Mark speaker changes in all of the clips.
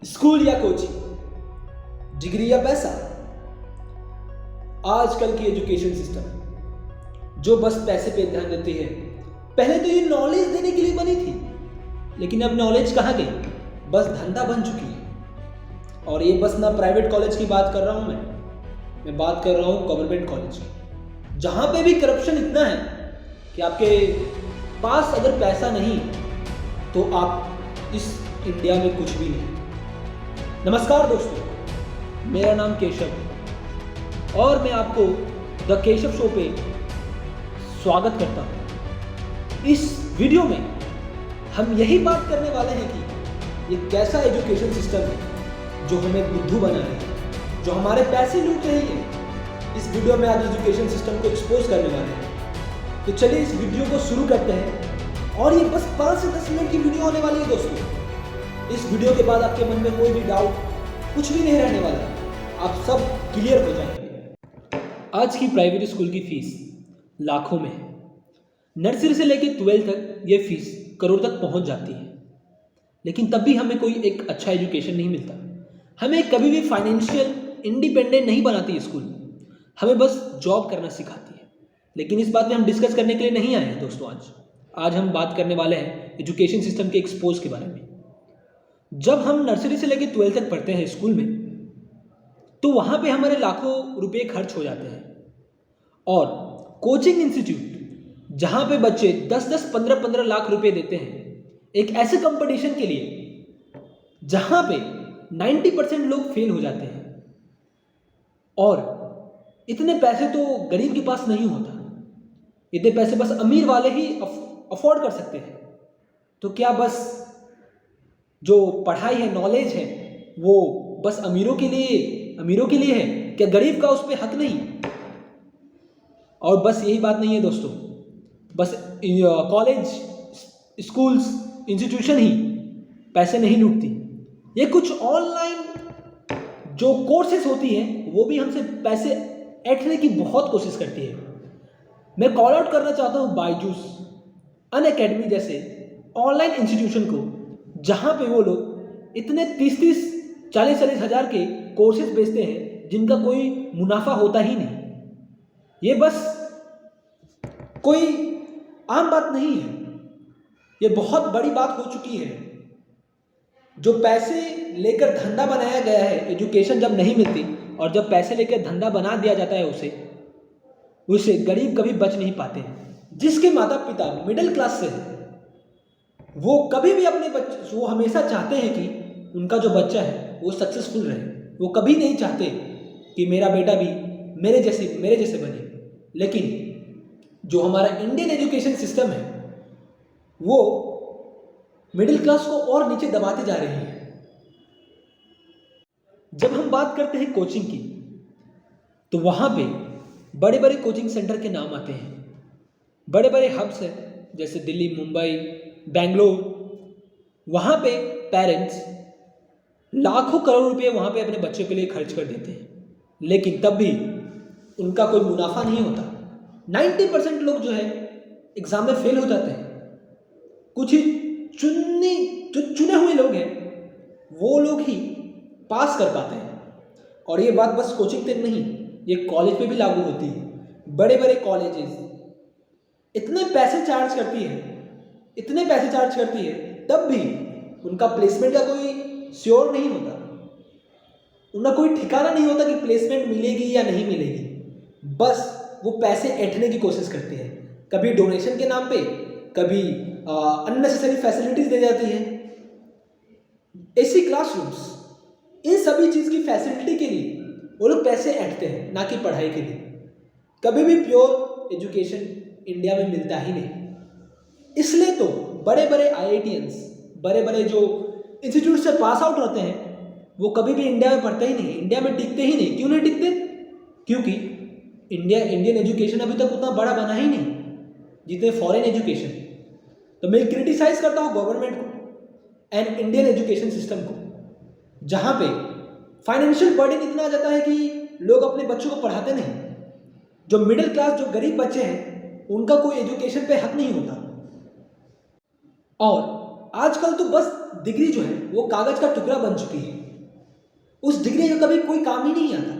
Speaker 1: School या coaching, degree या पैसा। आजकल की एजुकेशन सिस्टम जो बस पैसे पे ध्यान देती है। पहले तो ये नॉलेज देने के लिए बनी थी, लेकिन अब नॉलेज कहाँ गई, बस धंधा बन चुकी है। और ये बस ना प्राइवेट कॉलेज की बात कर रहा हूँ मैं बात कर रहा हूँ गवर्नमेंट कॉलेज की, जहाँ पे भी करप्शन इतना है कि आपके पास अगर पैसा नहीं तो आप इस इंडिया में कुछ भी नहीं। नमस्कार दोस्तों, मेरा नाम केशव है और मैं आपको द केशव शो पे स्वागत करता हूँ। इस वीडियो में हम यही बात करने वाले हैं कि ये कैसा एजुकेशन सिस्टम है जो हमें बुद्धू बना रही है, जो हमारे पैसे लूट रही है। इस वीडियो में आज एजुकेशन सिस्टम को एक्सपोज करने वाले हैं। तो चलिए इस वीडियो को शुरू करते हैं। और ये बस 5 से 10 मिनट की वीडियो होने वाली है दोस्तों। इस वीडियो के बाद आपके मन में कोई भी डाउट कुछ भी नहीं रहने वाला, आप सब क्लियर हो जाएंगे। आज की प्राइवेट स्कूल की फीस लाखों में है। नर्सरी से लेकर 12th तक ये फीस करोड़ तक पहुंच जाती है, लेकिन तब भी हमें कोई एक अच्छा एजुकेशन नहीं मिलता। हमें कभी भी फाइनेंशियल इंडिपेंडेंट नहीं बनाती स्कूल, हमें बस जॉब करना सिखाती है। लेकिन इस बात में हम डिस्कस करने के लिए नहीं आए हैं दोस्तों। आज हम बात करने वाले हैं एजुकेशन सिस्टम के एक्सपोज के बारे में। जब हम नर्सरी से लेकर 12th तक पढ़ते हैं स्कूल में, तो वहाँ पे हमारे लाखों रुपए खर्च हो जाते हैं। और कोचिंग इंस्टीट्यूट जहाँ पे बच्चे 10-10, 15-15 लाख रुपए देते हैं एक ऐसे कंपटीशन के लिए जहाँ पे 90% लोग फेल हो जाते हैं। और इतने पैसे तो गरीब के पास नहीं होता, इतने पैसे बस अमीर वाले ही अफोर्ड कर सकते हैं। तो क्या बस जो पढ़ाई है, नॉलेज है, वो बस अमीरों के लिए है? क्या गरीब का उस पर हक नहीं? और बस यही बात नहीं है दोस्तों, बस कॉलेज, स्कूल्स, इंस्टीट्यूशन ही पैसे नहीं लूटती। ये कुछ ऑनलाइन जो कोर्सेज होती हैं वो भी हमसे पैसे ऐंठने की बहुत कोशिश करती है। मैं कॉल आउट करना चाहता हूँ बायजूस, अनअकैडमी जैसे ऑनलाइन इंस्टीट्यूशन को, जहाँ पे वो लोग इतने 30-30, 40-40 हज़ार के कोर्सेज बेचते हैं जिनका कोई मुनाफा होता ही नहीं। ये बस कोई आम बात नहीं है, ये बहुत बड़ी बात हो चुकी है। जो पैसे लेकर धंधा बनाया गया है, एजुकेशन जब नहीं मिलती और जब पैसे लेकर धंधा बना दिया जाता है उसे गरीब कभी बच नहीं पाते। जिसके माता पिता मिडिल क्लास से हैं, वो कभी भी अपने बच्चे, वो हमेशा चाहते हैं कि उनका जो बच्चा है वो सक्सेसफुल रहे। वो कभी नहीं चाहते कि मेरा बेटा भी मेरे जैसे बने। लेकिन जो हमारा इंडियन एजुकेशन सिस्टम है वो मिडिल क्लास को और नीचे दबाती जा रही है। जब हम बात करते हैं कोचिंग की, तो वहाँ पे बड़े बड़े कोचिंग सेंटर के नाम आते हैं। बड़े बड़े हब्स हैं जैसे दिल्ली, मुंबई, बेंगलोर। वहाँ पे पेरेंट्स लाखों करोड़ रुपए वहाँ पे अपने बच्चों के लिए खर्च कर देते हैं, लेकिन तब भी उनका कोई मुनाफा नहीं होता। 90% लोग जो है एग्जाम में फेल हो जाते हैं। कुछ ही चुने हुए लोग हैं, वो लोग ही पास कर पाते हैं। और ये बात बस कोचिंग तक नहीं, ये कॉलेज पे भी लागू होती है। बड़े बड़े कॉलेजेस इतने पैसे चार्ज करती है, तब भी उनका प्लेसमेंट का कोई श्योर नहीं होता। उनका कोई ठिकाना नहीं होता कि प्लेसमेंट मिलेगी या नहीं मिलेगी। बस वो पैसे ऐंठने की कोशिश करते हैं, कभी डोनेशन के नाम पे, कभी अननेसेसरी फैसिलिटीज दे जाती हैं, एसी क्लासरूम्स, इन सभी चीज़ की फैसिलिटी के लिए वो लोग पैसे ऐंठते हैं, ना कि पढ़ाई के लिए। कभी भी प्योर एजुकेशन इंडिया में मिलता ही नहीं। इसलिए तो बड़े बड़े IITians, बड़े बड़े जो इंस्टीट्यूट से पास आउट होते हैं, वो कभी भी इंडिया में पढ़ते ही नहीं, इंडिया में टिकते ही नहीं। क्यों नहीं टिकते? क्योंकि इंडियन एजुकेशन अभी तक उतना बड़ा बना ही नहीं जितने फॉरेन एजुकेशन। तो मैं क्रिटिसाइज करता हूँ गवर्नमेंट को एंड इंडियन एजुकेशन सिस्टम को, जहाँ पे फाइनेंशियल बर्डन इतना आ जाता है कि लोग अपने बच्चों को पढ़ाते नहीं। जो मिडिल क्लास, जो गरीब बच्चे हैं, उनका कोई एजुकेशन पे हक नहीं होता। और आजकल तो बस डिग्री जो है वो कागज का टुकड़ा बन चुकी है। उस डिग्री का कभी कोई काम ही नहीं आता।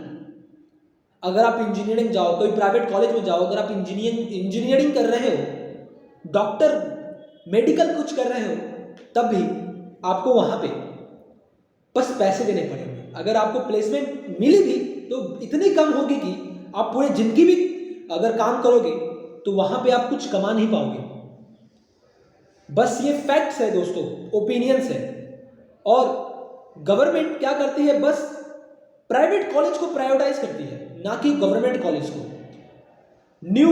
Speaker 1: अगर आप इंजीनियरिंग जाओ, कोई प्राइवेट कॉलेज में जाओ, अगर आप इंजीनियरिंग कर रहे हो, डॉक्टर, मेडिकल कुछ कर रहे हो, तब भी आपको वहां पे बस पैसे देने पड़ेंगे। अगर आपको प्लेसमेंट मिली भी तो इतनी कम होगी कि आप पूरी जिंदगी भी अगर काम करोगे तो वहां पे आप कुछ कमा नहीं पाओगे। बस ये फैक्ट्स है दोस्तों, ओपिनियंस है। और गवर्नमेंट क्या करती है, बस प्राइवेट कॉलेज को प्रायोरिटाइज करती है, ना कि गवर्नमेंट कॉलेज को। न्यू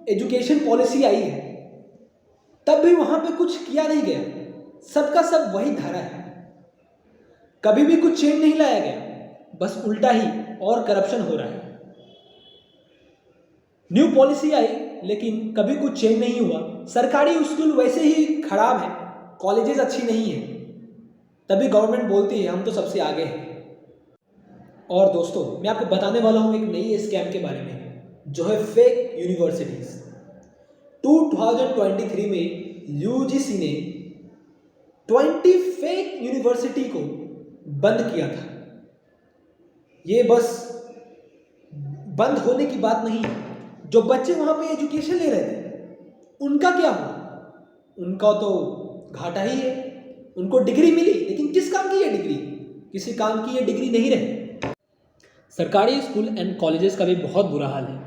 Speaker 1: एजुकेशन पॉलिसी आई है, तब भी वहां पे कुछ किया नहीं गया, सबका सब वही धारा है। कभी भी कुछ चेंज नहीं लाया गया, बस उल्टा ही और करप्शन हो रहा है। न्यू पॉलिसी आई लेकिन कभी कुछ चेंज नहीं हुआ। सरकारी स्कूल वैसे ही खराब है, कॉलेजेस अच्छी नहीं है, तभी गवर्नमेंट बोलती है हम तो सबसे आगे हैं। और दोस्तों, मैं आपको बताने वाला हूं एक नई स्कैम के बारे में, जो है फेक यूनिवर्सिटीज। 2023 में यूजीसी ने 20 फेक यूनिवर्सिटी को बंद किया था। ये बस बंद होने की बात नहीं है, जो बच्चे वहां पे एजुकेशन ले रहे थे उनका क्या हुआ? उनका तो घाटा ही है। उनको डिग्री मिली, लेकिन किस काम की है डिग्री? किसी काम की ये डिग्री नहीं रहे। सरकारी स्कूल एंड कॉलेजेस का भी बहुत बुरा हाल है।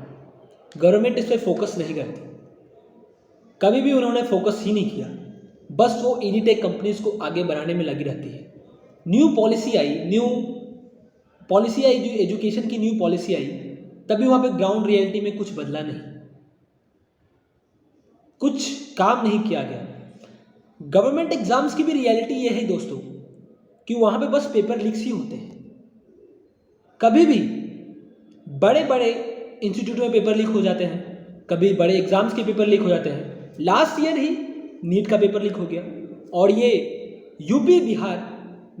Speaker 1: गवर्नमेंट इस पर फोकस नहीं करती, कभी भी उन्होंने फोकस ही नहीं किया। बस वो एडीटेक कंपनीज को आगे बढ़ाने में लगी रहती है। न्यू पॉलिसी आई, जो एजुकेशन की न्यू पॉलिसी आई, तभी वहाँ पे ग्राउंड रियलिटी में कुछ बदला नहीं, कुछ काम नहीं किया गया। गवर्नमेंट एग्जाम्स की भी रियलिटी ये है दोस्तों कि वहाँ पे बस पेपर लीक्स ही होते हैं। कभी भी बड़े बड़े इंस्टीट्यूट में पेपर लीक हो जाते हैं, कभी बड़े एग्जाम्स के पेपर लीक हो जाते हैं। लास्ट ईयर ही नीट का पेपर लीक हो गया, और ये यूपी बिहार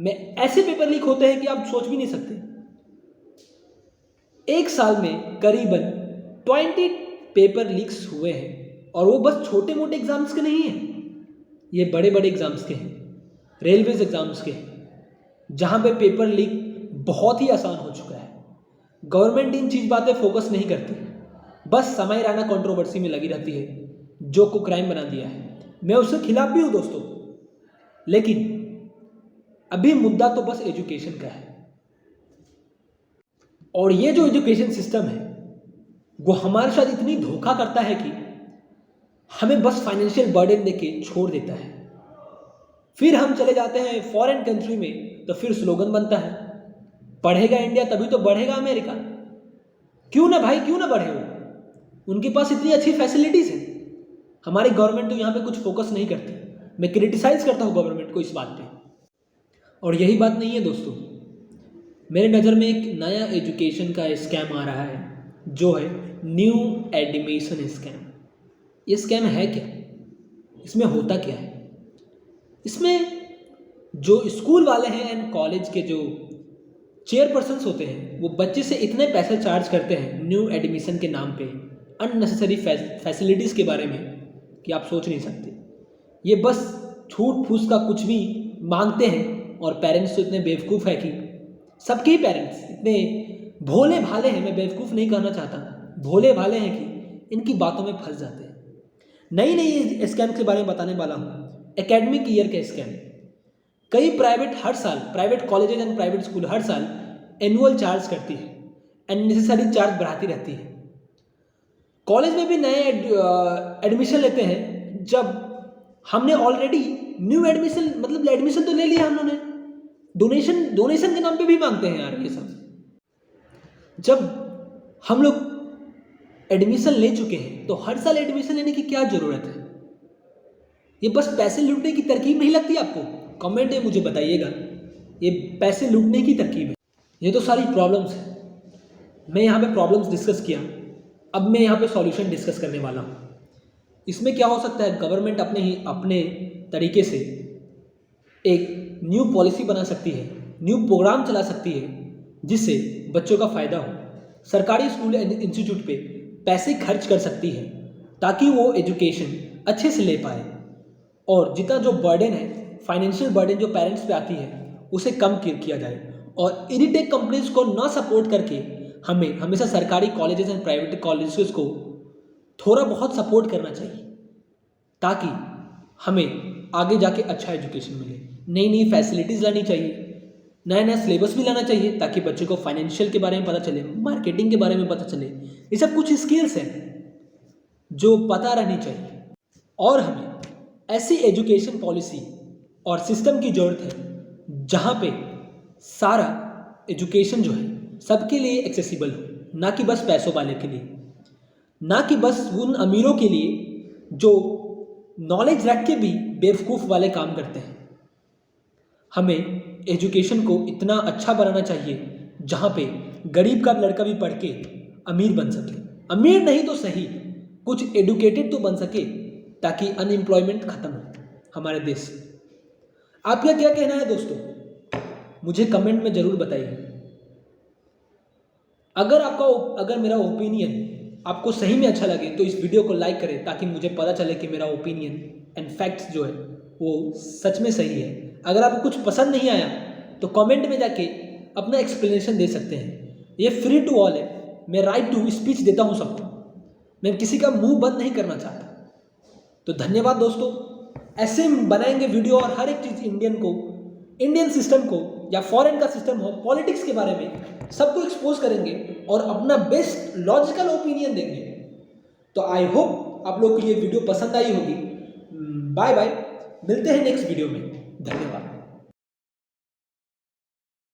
Speaker 1: में ऐसे पेपर लीक होते हैं कि आप सोच भी नहीं सकते। एक साल में करीबन 20 पेपर लीक्स हुए हैं, और वो बस छोटे मोटे एग्जाम्स के नहीं हैं, ये बड़े बड़े एग्जाम्स के हैं, रेलवेज एग्जाम्स के हैं, जहाँ पे पेपर लीक बहुत ही आसान हो चुका है। गवर्नमेंट इन चीज बातें फोकस नहीं करती, बस समय राना कंट्रोवर्सी में लगी रहती है, जो को क्राइम बना दिया है। मैं उसके खिलाफ भी हूँ दोस्तों, लेकिन अभी मुद्दा तो बस एजुकेशन का है। और ये जो एजुकेशन सिस्टम है वो हमारे साथ इतनी धोखा करता है कि हमें बस फाइनेंशियल बर्डन देके छोड़ देता है। फिर हम चले जाते हैं फॉरेन कंट्री में, तो फिर स्लोगन बनता है, पढ़ेगा इंडिया तभी तो बढ़ेगा अमेरिका। क्यों ना भाई, क्यों ना बढ़े वो? उनके पास इतनी अच्छी फैसिलिटीज है। हमारी गवर्नमेंट तो यहाँ पे कुछ फोकस नहीं करती। मैं क्रिटिसाइज करता हूँ गवर्नमेंट को इस बात पे। और यही बात नहीं है दोस्तों, मेरे नज़र में एक नया एजुकेशन का स्कैम आ रहा है, जो है न्यू एडमिशन स्कैम। ये स्कैम है क्या? इसमें होता क्या है? इसमें जो स्कूल वाले हैं एंड कॉलेज के जो चेयरपर्सन्स होते हैं, वो बच्चे से इतने पैसे चार्ज करते हैं न्यू एडमिशन के नाम पे, अननेसेसरी फैसिलिटीज़ के बारे में, कि आप सोच नहीं सकते। ये बस छूट फूस का कुछ भी मांगते हैं, और पेरेंट्स तो इतने बेवकूफ़ है कि सबके ही पेरेंट्स इतने भोले भाले हैं, मैं बेवकूफ़ नहीं कहना चाहता, भोले भाले हैं कि इनकी बातों में फंस जाते हैं। नई नई स्कैम के बारे में बताने वाला हूँ। एकेडमिक ईयर का स्कैम। कई private colleges and private school हर साल एनुअल चार्ज करती है, अननेसेसरी चार्ज बढ़ाती रहती है। कॉलेज में भी नए एडमिशन लेते हैं, जब हमने ऑलरेडी न्यू एडमिशन, मतलब एडमिशन तो ले लिया हम लोगों ने, डोनेशन के नाम पे भी मांगते हैं यार ये सब। जब हम लोग एडमिशन ले चुके हैं तो हर साल एडमिशन लेने की क्या जरूरत है? ये बस पैसे लूटने की तरकीब नहीं लगती आपको? कमेंट में मुझे बताइएगा, ये पैसे लूटने की तरकीब है? ये तो सारी प्रॉब्लम्स है। मैं यहाँ पे प्रॉब्लम्स डिस्कस किया, अब मैं यहाँ पे सॉल्यूशन डिस्कस करने वाला हूँ। इसमें क्या हो सकता है? गवर्नमेंट अपने तरीके से एक न्यू पॉलिसी बना सकती है, न्यू प्रोग्राम चला सकती है, जिससे बच्चों का फ़ायदा हो। सरकारी स्कूल एंड इंस्टीट्यूट पे पैसे खर्च कर सकती है, ताकि वो एजुकेशन अच्छे से ले पाए, और जितना जो बर्डन है फाइनेंशियल बर्डन जो पेरेंट्स पे आती है उसे कम किया जाए और इनिटेक कंपनीज को ना सपोर्ट करके हमें हमेशा सरकारी कॉलेजेस एंड प्राइवेट कॉलेजेस को थोड़ा बहुत सपोर्ट करना चाहिए ताकि हमें आगे जाके अच्छा एजुकेशन मिले। नई नई फैसिलिटीज़ लानी चाहिए, नया नया सिलेबस भी लाना चाहिए ताकि बच्चों को फाइनेंशियल के बारे में पता चले, मार्केटिंग के बारे में पता चले। ये सब कुछ स्किल्स हैं जो पता रहनी चाहिए और हमें ऐसी एजुकेशन पॉलिसी और सिस्टम की ज़रूरत है जहाँ पे सारा एजुकेशन जो है सबके लिए एक्सेसिबल हो, ना कि बस पैसों वाले के लिए, ना कि बस उन अमीरों के लिए जो नॉलेज रख के भी बेवकूफ़ वाले काम करते हैं। हमें एजुकेशन को इतना अच्छा बनाना चाहिए जहाँ पे गरीब का लड़का भी पढ़ के अमीर बन सके, अमीर नहीं तो सही कुछ एडुकेटेड तो बन सके ताकि अनएम्प्लॉयमेंट खत्म हो हमारे देश से। आपका क्या कहना है दोस्तों, मुझे कमेंट में ज़रूर बताइए। अगर मेरा ओपिनियन आपको सही में अच्छा लगे तो इस वीडियो को लाइक करें ताकि मुझे पता चले कि मेरा ओपिनियन एंड फैक्ट्स जो है वो सच में सही है। अगर आपको कुछ पसंद नहीं आया तो कमेंट में जाके अपना एक्सप्लेनेशन दे सकते हैं। ये फ्री टू ऑल है, मैं राइट टू स्पीच देता हूँ सबको, मैं किसी का मुंह बंद नहीं करना चाहता। तो धन्यवाद दोस्तों, ऐसे बनाएंगे वीडियो और हर एक चीज़ इंडियन सिस्टम को या फॉरेन का सिस्टम हो, पॉलिटिक्स के बारे में सबको एक्सपोज करेंगे और अपना बेस्ट लॉजिकल ओपिनियन देंगे। तो आई होप आप लोग को ये वीडियो पसंद आई होगी। बाय बाय, मिलते हैं नेक्स्ट वीडियो में। धन्यवाद।